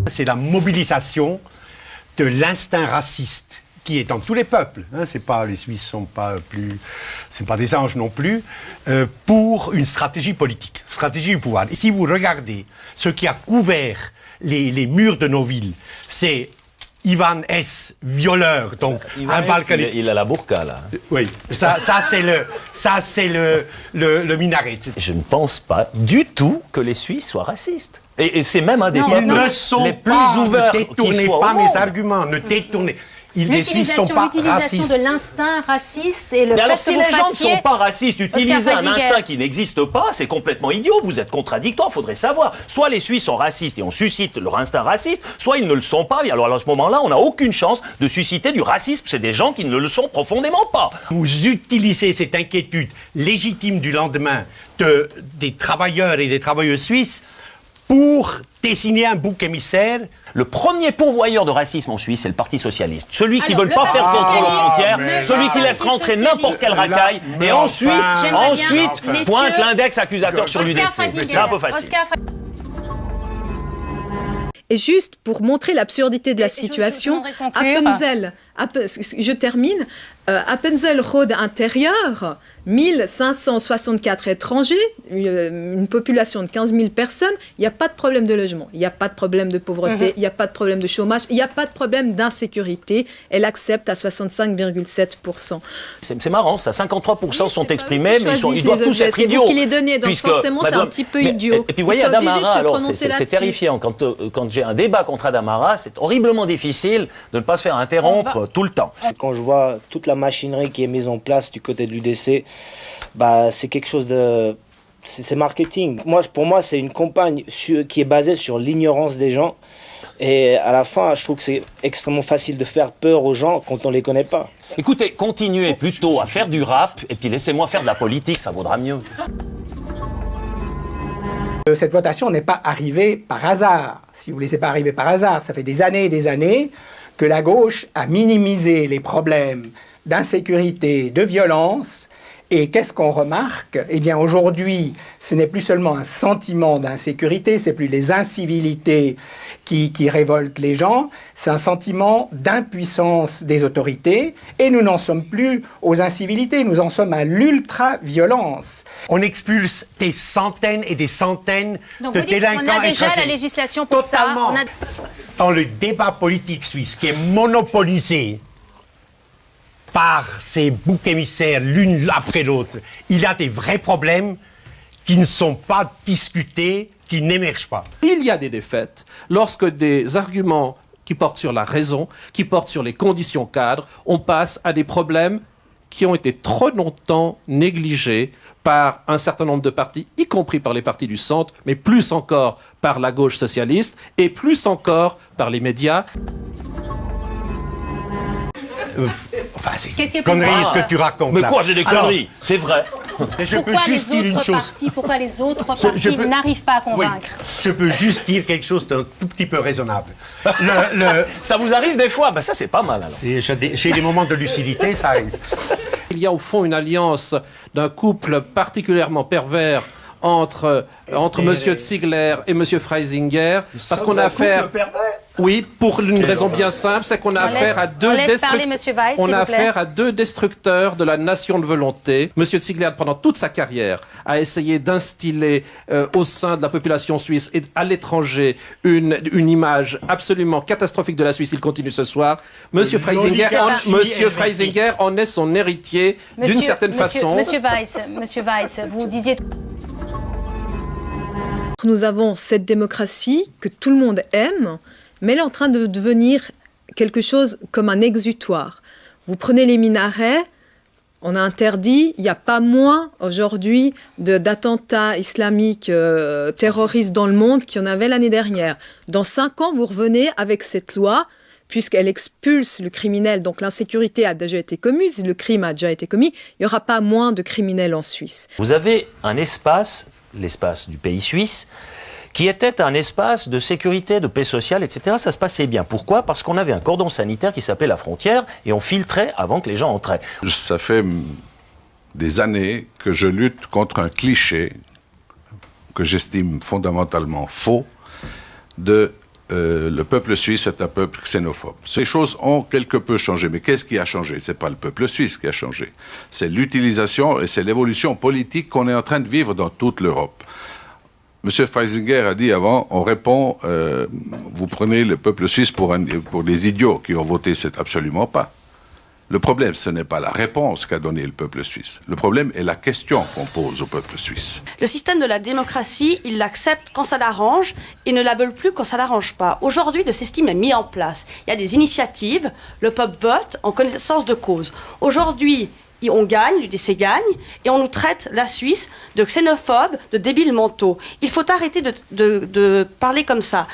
C'est la mobilisation de l'instinct raciste qui est dans tous les peuples. Hein, c'est pas, les Suisses sont pas c'est pas des anges non plus, pour une stratégie politique, stratégie du pouvoir. Et si vous regardez ce qui a couvert les murs de nos villes, c'est Ivan S, violeur, donc Ivan un Balkanique. Il a la burqa, là. Oui, ça c'est le minaret. Je ne pense pas du tout que les Suisses soient racistes. Et c'est même un des Ils ne sont les plus pas, ouverts. ne détournez pas mes arguments, ne détournez. Les Suisses sont pas L'utilisation racistes. de l'instinct raciste et le Mais fait alors, que si vous les gens ne fassiez... sont pas racistes, utiliser un Frasinger. instinct qui n'existe pas, c'est complètement idiot. Vous êtes contradictoire, il faudrait savoir. Soit les Suisses sont racistes et on suscite leur instinct raciste, soit ils ne le sont pas. Et alors à ce moment-là, on n'a aucune chance de susciter du racisme. C'est des gens qui ne le sont profondément pas. Vous utilisez cette inquiétude légitime du lendemain des travailleurs et des travailleuses suisses pour dessiner un bouc émissaire. Le premier pourvoyeur de racisme en Suisse, c'est le Parti socialiste. Celui qui ne Alors, veut pas le faire Parti contrôle aux socialiste, frontières, mais celui non, qui laisse Parti rentrer socialiste. n'importe quelle racaille, Mais et enfin, ensuite J'aimerais bien, pointe messieurs, l'index accusateur sur Oscar l'UDC. Frasinger. C'est un peu facile. Oscar Et juste pour montrer l'absurdité de la situation, Appenzell, je termine, Appenzell Rhodes intérieur, 1564 étrangers, une population de 15 000 personnes, il n'y a pas de problème de logement, il n'y a pas de problème de pauvreté, il n'y a pas de problème de chômage, il n'y a pas de problème d'insécurité. Elle accepte à 65,7%. C'est marrant, ça, 53% sont exprimés, mais ils choisissent doivent les tous objets, être c'est vous idiots. qui les donnez, donc Puisque, forcément, c'est un petit peu idiot. Et puis, vous voyez, Ils sont obligés de Adamara, se alors, prononcer c'est là-dessus. terrifiant. Quand j'ai un débat contre Adamara, c'est horriblement difficile de ne pas se faire interrompre tout le temps. Quand je vois toute la machinerie qui est mise en place du côté de l'UDC, bah, c'est quelque chose de... C'est marketing. Pour moi, c'est une campagne qui est basée sur l'ignorance des gens. Et à la fin, je trouve que c'est extrêmement facile de faire peur aux gens quand on ne les connaît pas. Écoutez, continuez plutôt à faire du rap, et puis laissez-moi faire de la politique, ça vaudra mieux. Cette votation n'est pas arrivée par hasard. Si vous voulez, c'est pas arrivé par hasard. Ça fait des années et des années que la gauche a minimisé les problèmes d'insécurité, de violence. Et qu'est-ce qu'on remarque? Eh bien, aujourd'hui, ce n'est plus seulement un sentiment d'insécurité, c'est plus les incivilités qui révoltent les gens, c'est un sentiment d'impuissance des autorités, et nous n'en sommes plus aux incivilités, nous en sommes à l'ultra-violence. On expulse des centaines et des centaines Donc de vous dites délinquants qu'on a déjà étrangers. la législation pour Totalement. ça. Dans le débat politique suisse qui est monopolisé par ces boucs émissaires l'une après l'autre, il y a des vrais problèmes qui ne sont pas discutés, qui n'émergent pas. Il y a des défaites lorsque des arguments qui portent sur la raison, qui portent sur les conditions cadres, on passe à des problèmes qui ont été trop longtemps négligés par un certain nombre de partis, y compris par les partis du centre, mais plus encore par la gauche socialiste et plus encore par les médias. Enfin, c'est Qu'est-ce qui est une connerie plus ce que tu racontes Mais là. quoi, c'est des Alors, conneries, c'est vrai. mais je peux Pourquoi juste dire une chose. pourquoi les autres partis peux- n'arrivent pas à Oui, convaincre? je peux juste dire quelque chose d'un tout petit peu raisonnable. Ça vous arrive des fois? Ben ça, c'est pas mal, alors. Et j'ai des moments de lucidité, ça arrive. Il y a au fond une alliance d'un couple particulièrement pervers entre M. Ziegler et M. Freisinger, parce qu'on a affaire... Oui, pour une raison bien simple, c'est qu'on a affaire à deux destructeurs de la nation de volonté. M. Ziegler, pendant toute sa carrière, a essayé d'instiller au sein de la population suisse et à l'étranger une image absolument catastrophique de la Suisse. Il continue ce soir. M. Freisinger en est son héritier d'une certaine façon. Monsieur Weiss, vous disiez... Nous avons cette démocratie que tout le monde aime, mais elle est en train de devenir quelque chose comme un exutoire. Vous prenez les minarets, on a interdit, il n'y a pas moins aujourd'hui d'attentats islamiques terroristes dans le monde qu'il y en avait l'année dernière. Dans 5 ans, vous revenez avec cette loi, puisqu'elle expulse le criminel, donc l'insécurité a déjà été commise, le crime a déjà été commis, il n'y aura pas moins de criminels en Suisse. Vous avez un espace, l'espace du pays suisse, qui était un espace de sécurité, de paix sociale, etc. Ça se passait bien. Pourquoi? Parce qu'on avait un cordon sanitaire qui s'appelait la frontière et on filtrait avant que les gens entraient. Ça fait des années que je lutte contre un cliché que j'estime fondamentalement faux de le peuple suisse est un peuple xénophobe. Ces choses ont quelque peu changé, mais qu'est-ce qui a changé? C'est pas le peuple suisse qui a changé. C'est l'utilisation et c'est l'évolution politique qu'on est en train de vivre dans toute l'Europe. Monsieur Freisinger a dit avant, on répond, vous prenez le peuple suisse pour des idiots qui ont voté, c'est absolument pas. Le problème, ce n'est pas la réponse qu'a donnée le peuple suisse. Le problème est la question qu'on pose au peuple suisse. Le système de la démocratie, ils l'acceptent quand ça l'arrange et ne la veulent plus quand ça l'arrange pas. Aujourd'hui, le système est mis en place. Il y a des initiatives, le peuple vote en connaissance de cause. Aujourd'hui, on gagne, l'UDC gagne, et on nous traite, la Suisse, de xénophobes, de débiles mentaux. Il faut arrêter de parler comme ça.